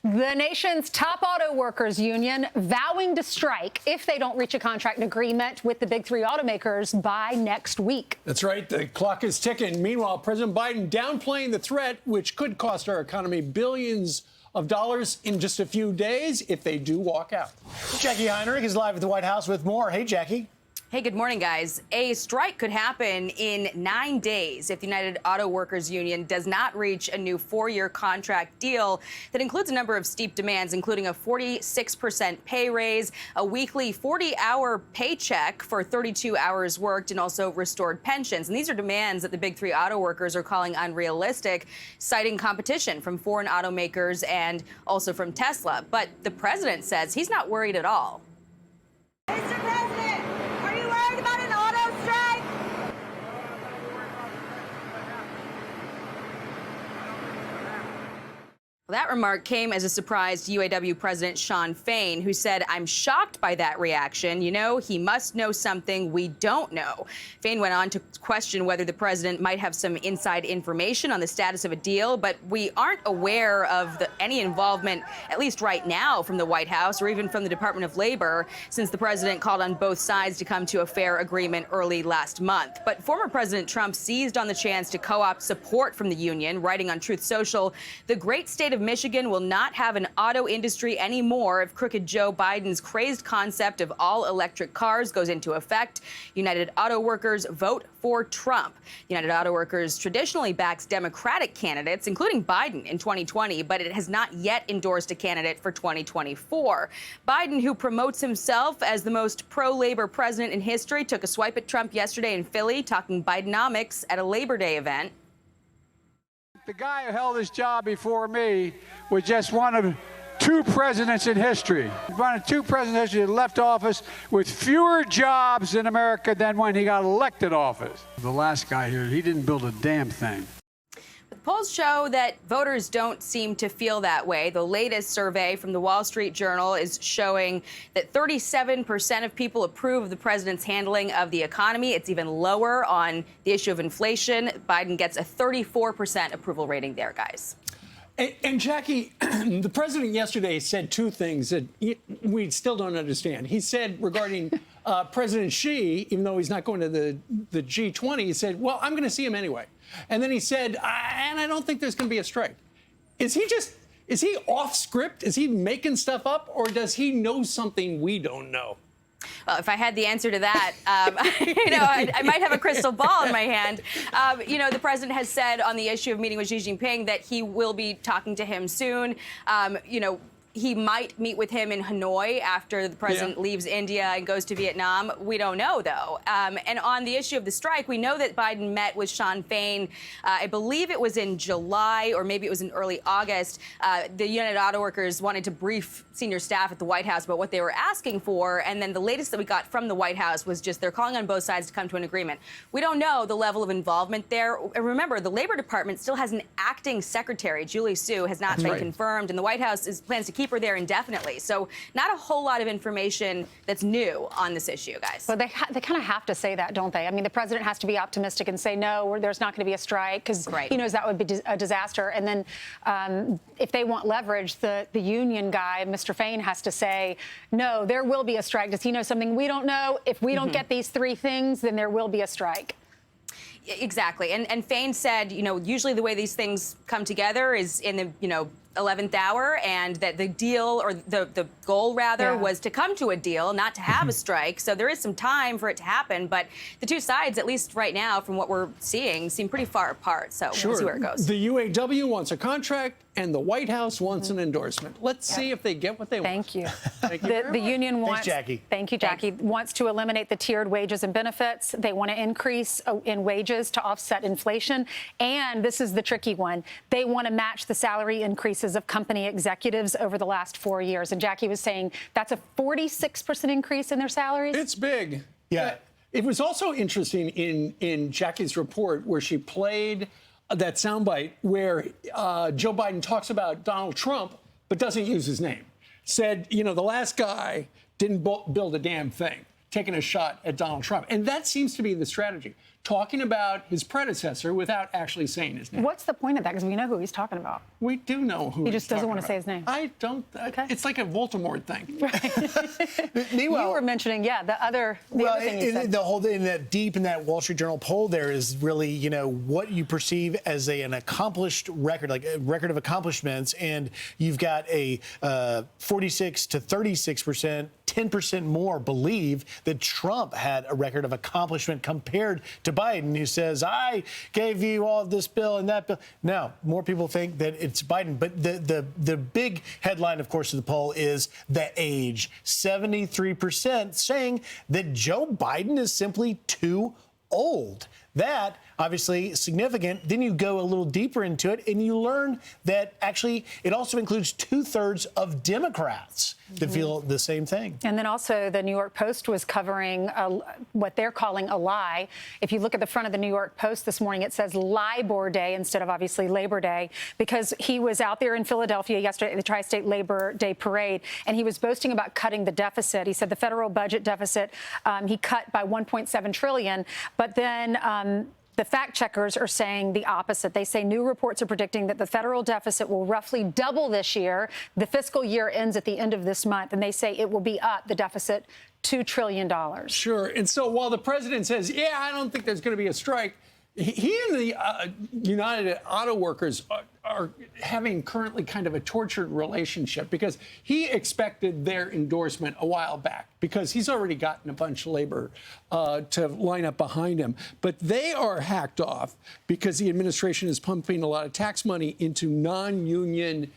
The nation's top auto workers union vowing to strike if they don't reach a contract agreement with the big three automakers by next week. That's right. The clock is ticking. Meanwhile, President Biden downplaying the threat, which could cost our economy billions of dollars in just a few days if they do walk out. Jackie Heinrich is live at the White House with more. Hey, Jackie. Hey, good morning, guys. A strike could happen in 9 days if the United Auto Workers Union does not reach a new 4-year contract deal that includes a number of steep demands, including a 46% pay raise, a weekly 40-hour paycheck for 32 hours worked, and also restored pensions. And these are demands that the big three auto workers are calling unrealistic, citing competition from foreign automakers and also from Tesla. But the president says he's not worried at all. Mr. President, are you worried about an auto strike? Well, that remark came as a surprise to UAW President Shawn Fain, who said, "I'm shocked by that reaction. You know, he must know something we don't know." Fain went on to question whether the president might have some inside information on the status of a deal, but we aren't aware of any involvement, at least right now, from the White House or even from the Department of Labor, since the president called on both sides to come to a fair agreement early last month. But former President Trump seized on the chance to co-opt support from the union, writing on Truth Social, "The great state of Michigan will not have an auto industry anymore if crooked Joe Biden's crazed concept of all-electric cars goes into effect. United Auto Workers vote for Trump." United Auto Workers traditionally backs Democratic candidates, including Biden in 2020, but it has not yet endorsed a candidate for 2024. Biden, who promotes himself as the most pro-labor president in history, took a swipe at Trump yesterday in Philly, talking Bidenomics at a Labor Day event. The guy who held this job before me was just one of 2 presidents in history. One of 2 presidents in history that left office with fewer jobs in America than when he got elected office. The last guy here, he didn't build a damn thing. Polls show that voters don't seem to feel that way. The latest survey from the Wall Street Journal is showing that 37% of people approve of the president's handling of the economy. It's even lower on the issue of inflation. Biden gets a 34% approval rating there, guys. And Jackie, the president yesterday said 2 things that we still don't understand. He said regarding President Xi, even though he's not going to the G20, he said, well, I'm going to see him anyway. And then he said, and I don't think there's going to be a strike. Is he off script? Is he making stuff up? Or does he know something we don't know? Well, if I had the answer to that, I might have a crystal ball in my hand. The president has said on the issue of meeting with Xi Jinping that he will be talking to him soon. He might meet with him in Hanoi after the president leaves India and goes to Vietnam. We don't know, though. And on the issue of the strike, we know that Biden met with Shawn Fain. I believe it was in July or maybe it was in early August. The United Auto Workers wanted to brief senior staff at the White House about what they were asking for. And then the latest that we got from the White House was just they're calling on both sides to come to an agreement. We don't know the level of involvement there. And remember, the Labor Department still has an acting secretary. Julie Su has not been confirmed, and the White House plans to keep her there indefinitely. So not a whole lot of information that's new on this issue, guys. Well, they kind of have to say that, don't they? I mean, the president has to be optimistic and say, no, there's not going to be a strike, because he knows that would be a disaster. And then if they want leverage, the union guy, Mr. Fain, has to say, no, there will be a strike. Does he know something we don't know? If we don't get these 3 things, then there will be a strike. Exactly. And Fain said, usually the way these things come together is in the, 11th hour, and that the deal, or the goal rather, was to come to a deal, not to have a strike. So there is some time for it to happen, but the 2 sides, at least right now, from what we're seeing, seem pretty far apart. So we'll see where it goes. The UAW wants a contract, and the White House wants an endorsement. Let's see if they get what they want. Thank you. Thank you The union wants. Thanks, Jackie. Thank you, Jackie. Wants to eliminate the tiered wages and benefits. They want to increase in wages to offset inflation. And this is the tricky one. They want to match the salary increases of company executives over the last 4 years. And Jackie was saying that's a 46% increase in their salaries. It's big. Yeah. It was also interesting in Jackie's report where she played that soundbite where Joe Biden talks about Donald Trump but doesn't use his name. Said, the last guy didn't build a damn thing, taking a shot at Donald Trump. And that seems to be the strategy. talking about his predecessor without actually saying his name. What's the point of that? Because we know who he's talking about. We do know who he just doesn't want to about. say his name. I don't. Okay. It's like a Voldemort thing. Meanwhile, you were mentioning, the other thing you said. The whole in that Wall Street Journal poll there is really, what you perceive as an accomplished record, like a record of accomplishments, and you've got a 46 to 36%, 10% more believe that Trump had a record of accomplishment compared to Biden, who says, I gave you all this bill and that bill. Now, more people think that it's Biden. But the big headline, of course, of the poll is the age. 73% saying that Joe Biden is simply too old. That, obviously, significant. Then you go a little deeper into it, and you learn that actually it also includes 2/3 of Democrats that feel the same thing. And then also the New York Post was covering what they're calling a lie. If you look at the front of the New York Post this morning, it says LIBOR Day instead of obviously Labor Day, because he was out there in Philadelphia yesterday at the Tri-State Labor Day Parade, and he was boasting about cutting the deficit. He said the federal budget deficit he cut by $1.7 trillion, but then the fact checkers are saying the opposite. They say new reports are predicting that the federal deficit will roughly double this year. The fiscal year ends at the end of this month, and they say it will be up, the deficit, $2 trillion. Sure. And so while the president says, I don't think there's going to be a strike, he and the United Auto Workers are having currently kind of a tortured relationship, because he expected their endorsement a while back because he's already gotten a bunch of labor to line up behind him. But they are hacked off because the administration is pumping a lot of tax money into non-union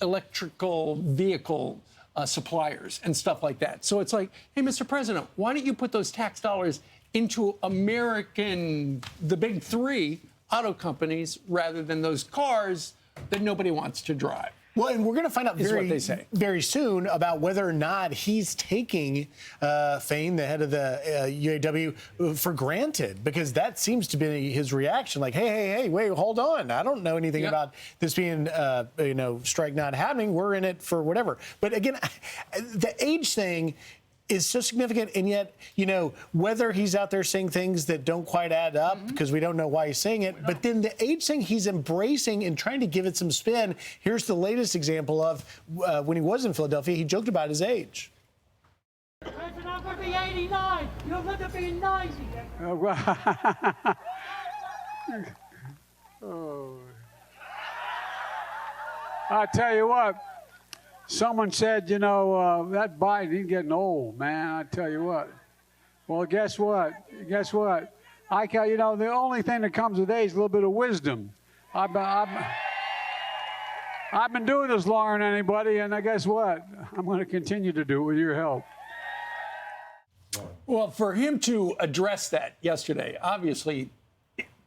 electrical vehicle suppliers and stuff like that. So it's like, hey, Mr. President, why don't you put those tax dollars into the big three auto companies rather than those cars that nobody wants to drive? Well, and we're going to find out very soon about whether or not he's taking Fain, the head of the UAW, for granted, because that seems to be his reaction. Like, hey, wait, hold on. I don't know anything about this being, strike not happening. We're in it for whatever. But again, the age thing is so significant, and yet, whether he's out there saying things that don't quite add up, because we don't know why he's saying it, but then the age thing he's embracing and trying to give it some spin. Here's the latest example of when he was in Philadelphia, he joked about his age. I'm going to be 89. You're going to be 90. I tell you what. Someone said, that Biden, he's getting old, man. I tell you what. Well, guess what? The only thing that comes with age is a little bit of wisdom. I've been doing this longer than anybody, and guess what? I'm going to continue to do it with your help. Well, for him to address that yesterday, obviously,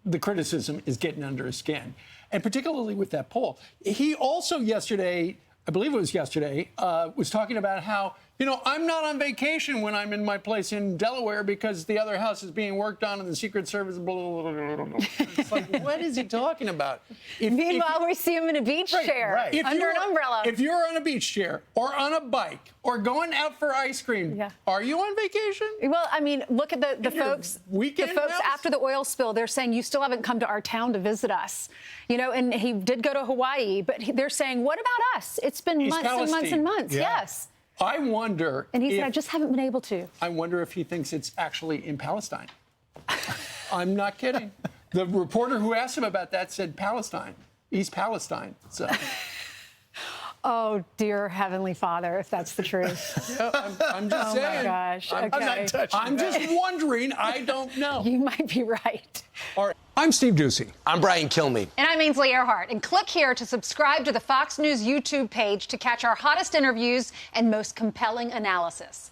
the criticism is getting under his skin, and particularly with that poll. He also yesterday, I believe it was yesterday, was talking about how, I'm not on vacation when I'm in my place in Delaware because the other house is being worked on and the Secret Service, blah, blah, blah, blah, blah. It's like, what is he talking about? Meanwhile, we see him in a beach chair under an umbrella. If you're on a beach chair or on a bike or going out for ice cream, are you on vacation? Well, I mean, look at the folks. The folks after the oil spill, they're saying you still haven't come to our town to visit us. And he did go to Hawaii, but they're saying, what about us? It's been months and months and months. Yeah. Yes. I wonder. And he said, I just haven't been able to. I wonder if he thinks it's actually in Palestine. I'm not kidding. The reporter who asked him about that said Palestine, East Palestine. So. Oh, dear Heavenly Father, if that's the truth. I'm just saying. Oh, my gosh. I'm not touching I'm just wondering. I don't know. You might be right. All right. I'm Steve Doocy. I'm Brian Kilmeade. And I'm Ainsley Earhart. And click here to subscribe to the Fox News YouTube page to catch our hottest interviews and most compelling analysis.